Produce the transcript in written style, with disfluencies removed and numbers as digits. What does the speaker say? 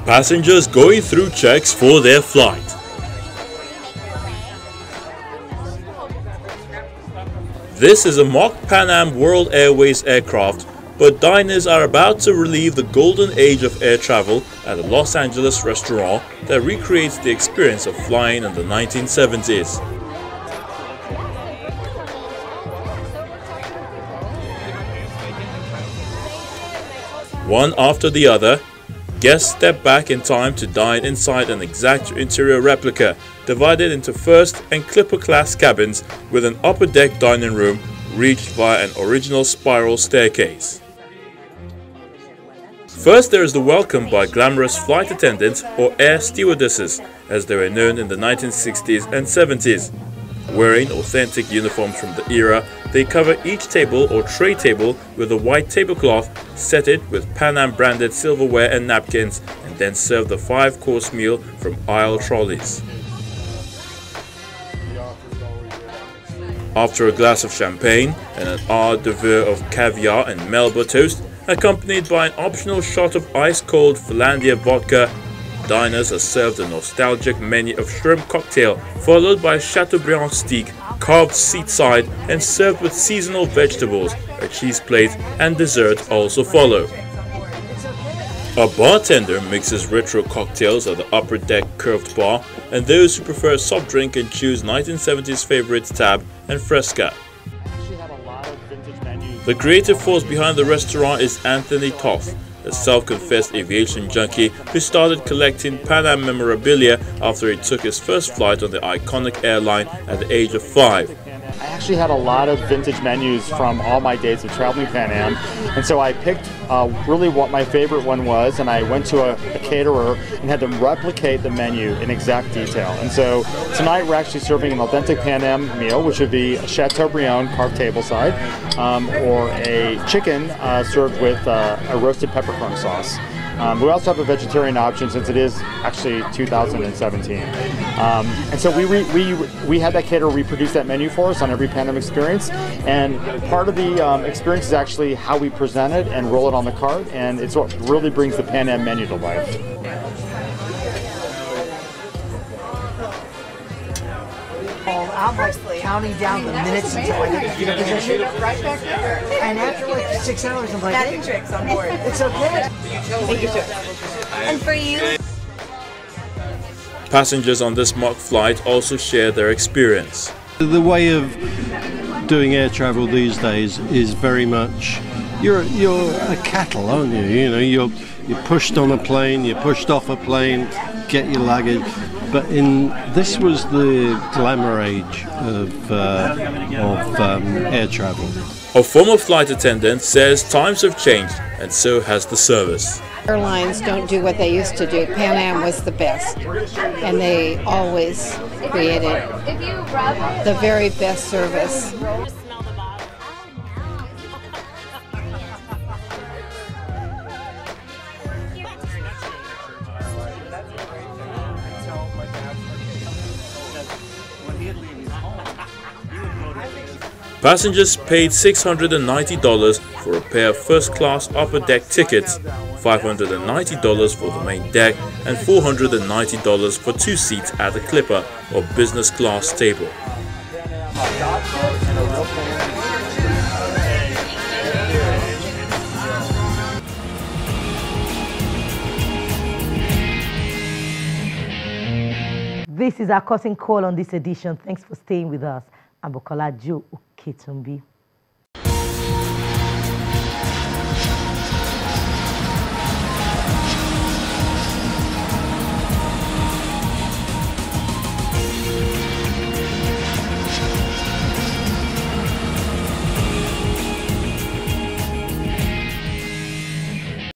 Passengers going through checks for their flight. This is a mock Pan Am World Airways aircraft, but diners are about to relive the golden age of air travel at a Los Angeles restaurant that recreates the experience of flying in the 1970s. One after the other, guests step back in time to dine inside an exact interior replica, divided into first and clipper class cabins with an upper deck dining room reached via an original spiral staircase. First, there is the welcome by glamorous flight attendants, or air stewardesses as they were known in the 1960s and 70s. Wearing authentic uniforms from the era, they cover each table or tray table with a white tablecloth, set it with Pan Am branded silverware and napkins, and then serve the 5-course meal from aisle trolleys. After a glass of champagne and an hors d'oeuvre of caviar and Melba toast, accompanied by an optional shot of ice-cold Finlandia vodka, diners are served a nostalgic menu of shrimp cocktail, followed by Chateaubriand steak, carved seatside and served with seasonal vegetables. A cheese plate and dessert also follow. A bartender mixes retro cocktails at the upper deck curved bar, and those who prefer a soft drink can choose 1970s favorites Tab and Fresca. The creative force behind the restaurant is Anthony Toth, a self-confessed aviation junkie who started collecting Pan Am memorabilia after he took his first flight on the iconic airline at the age of 5. I actually had a lot of vintage menus from all my days of traveling Pan Am, and so I picked really what my favorite one was, and I went to a caterer and had them replicate the menu in exact detail. And so tonight we're actually serving an authentic Pan Am meal, which would be a Chateaubriand carved tableside, or a chicken served with a roasted peppercorn sauce. We also have a vegetarian option since it is actually 2017. And so we had that caterer reproduce that menu for us on every Pan Am experience. And part of the experience is actually how we present it and roll it on the cart. And it's what really brings the Pan Am menu to life. I'm like counting down the minutes until I get to the position. Right back there. And after like 6 hours, I'm like, Magic tricks on board. It's okay. Thank you. And for you? Passengers on this mock flight also share their experience. The way of doing air travel these days is very much you're a cattle, aren't you? You know, you're pushed on a plane, you're pushed off a plane, get your luggage. But this was the glamour age of air travel. A former flight attendant says times have changed, and so has the service. Airlines don't do what they used to do. Pan Am was the best, and they always created the very best service. Passengers paid $690 for a pair of first-class upper deck tickets, $590 for the main deck, and $490 for 2 seats at the clipper or business class table. This is our curtain call on this edition. Thanks for staying with us. I'm Bukola Jo Uketumbi.